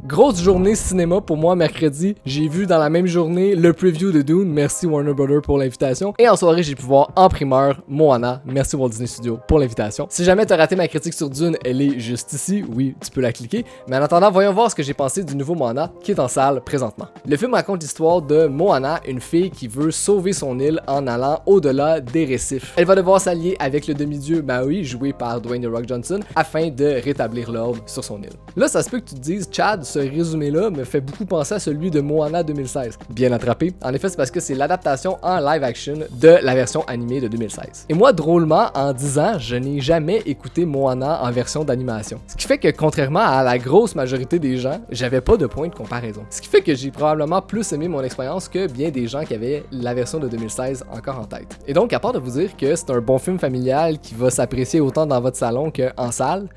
Grosse journée cinéma pour moi mercredi. J'ai vu dans la même journée le preview de Dune. Merci Warner Brothers pour l'invitation. Et en soirée, j'ai pu voir en primeur Moana. Merci Walt Disney Studios pour l'invitation. Si jamais t'as raté ma critique sur Dune, elle est juste ici. Oui, tu peux la cliquer. Mais en attendant, voyons voir ce que j'ai pensé du nouveau Moana qui est en salle présentement. Le film raconte l'histoire de Moana, une fille qui veut sauver son île en allant au-delà des récifs. Elle va devoir s'allier avec le demi-dieu Maui, joué par Dwayne The Rock Johnson, afin de rétablir l'ordre sur son île. Là, ça se peut que tu te dises, Chad, ce résumé-là me fait beaucoup penser à celui de Moana 2016. Bien attrapé. En effet, c'est parce que c'est l'adaptation en live-action de la version animée de 2016. Et moi, drôlement, en 10 ans, je n'ai jamais écouté Moana en version d'animation. Ce qui fait que, contrairement à la grosse majorité des gens, j'avais pas de point de comparaison. Ce qui fait que j'ai probablement plus aimé mon expérience que bien des gens qui avaient la version de 2016 encore en tête. Et donc, à part de vous dire que c'est un bon film familial qui va s'apprécier autant dans votre salon qu'en salle,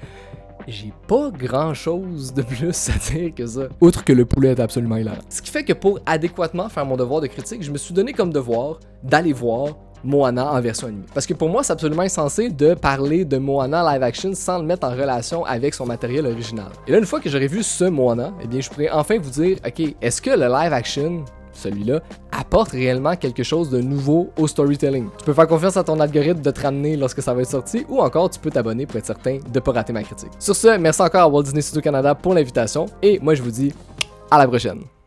j'ai pas grand chose de plus à dire que ça. Outre que le poulet est absolument hilarant. Ce qui fait que pour adéquatement faire mon devoir de critique, je me suis donné comme devoir d'aller voir Moana en version animée. Parce que pour moi, c'est absolument insensé de parler de Moana live action sans le mettre en relation avec son matériel original. Et là, une fois que j'aurai vu ce Moana, eh bien, je pourrais enfin vous dire, ok, est-ce que le live action, celui-là, apporte réellement quelque chose de nouveau au storytelling? Tu peux faire confiance à ton algorithme de te ramener lorsque ça va être sorti, ou encore tu peux t'abonner pour être certain de ne pas rater ma critique. Sur ce, merci encore à Walt Disney Studios Canada pour l'invitation, et moi je vous dis à la prochaine.